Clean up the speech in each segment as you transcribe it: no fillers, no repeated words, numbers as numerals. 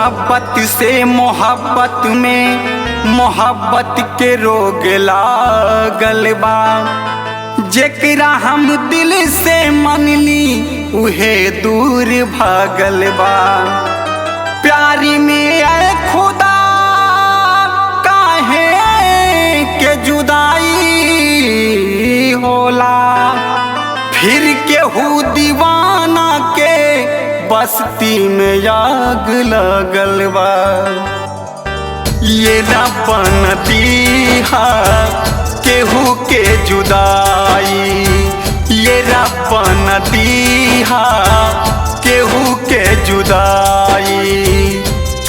मोहब्बत से मोहब्बत में मोहब्बत के रोग लागल बा। जेकरा हम दिल से मनली उहे दूर भागल बा। प्यारी में ऐ खुदा काहे के जुदाई होला। फिर केहू दीवाना के बस्ती में आग लगल बा। ये रब न दीहा केहू के जुदाई, ये रब न दीहा केहू के जुदाई।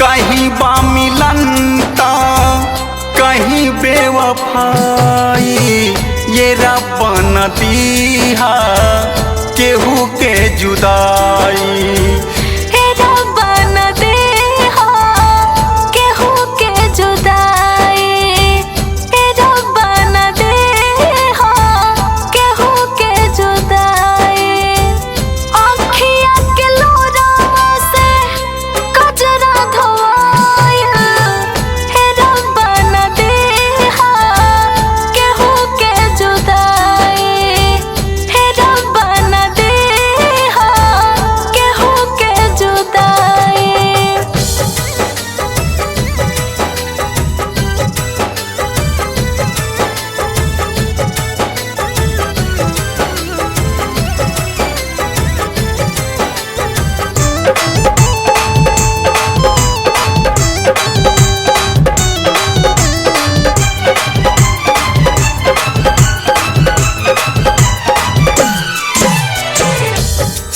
कहीं बा मिलनता कहीं बेवफाई, ये रब न दीहा केहू के जुदाई।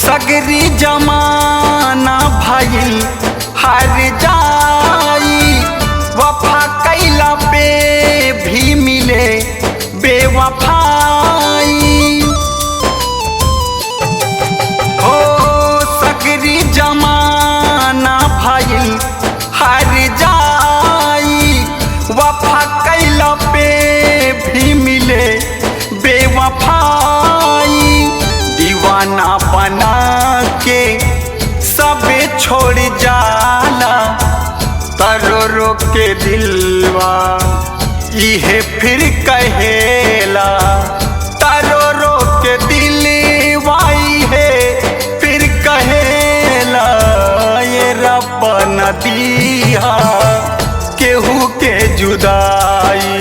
सगरी जमाना भइल हार जाई, वफा कैला पे भी मिले बेवफाई। हो सगरी जमाना भइल हार जाई, वफा कैला पे भी मिले बेवफाई। दीवाना बना के सबे छोड़ जाला, तरो रो के दिलवा इहे फिर कहेला। तरो रो के दिलवा इहे फिर कहेला। ये रब न दीहा केहू के जुदाई,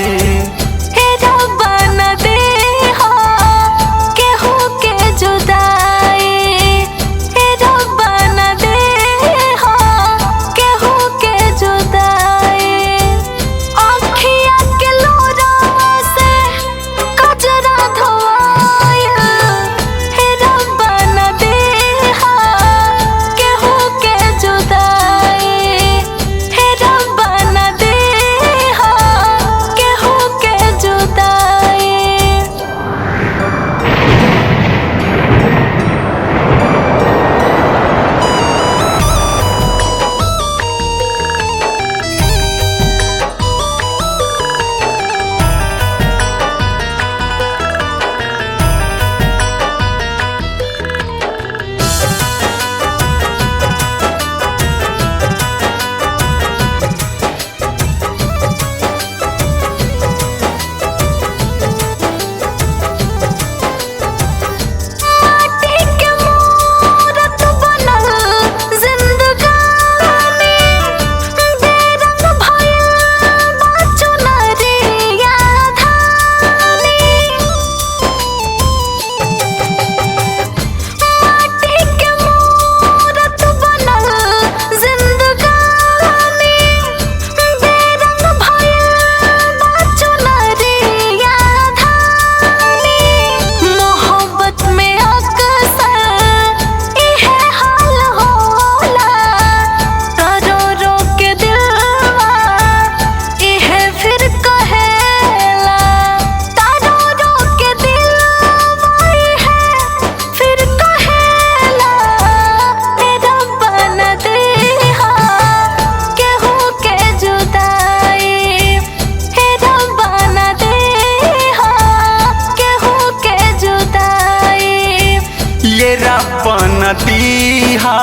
दीहा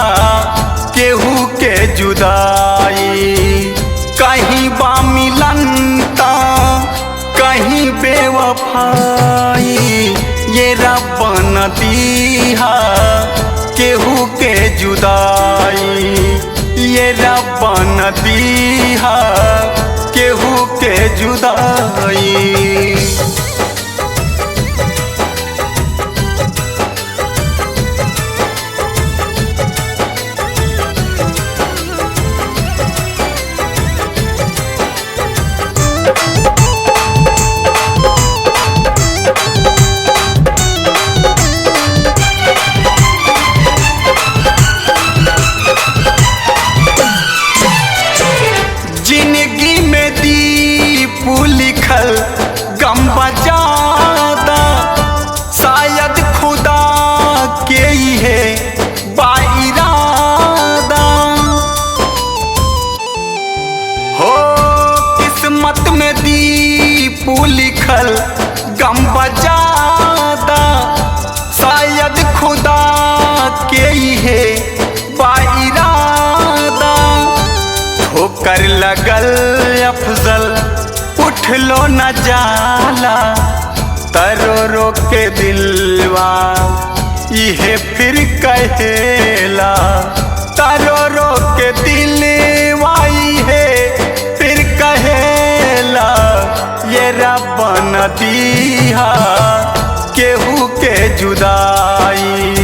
केहू के जुदाई, कहीं बा मिलनता कहीं बेवफाई, ये रब न दीहा केहू के जुदाई, ये रब न दीहा केहू के जुदाई। जिंदगी में दीप लिखल गम बजादा, शायद खुदा के ही है बाइरादा, हो किस्मत में दीप लिखल गम बजादा, शायद खुदा के ही है बाइरादा। ठोकर लगल अफजल उठ लो न जाला, तरो रो के दिलवा इहे फिर कहेला, तरो रो के दिलवा इहे फिर कहेला, ये रब न दीहा केहू के जुदाई,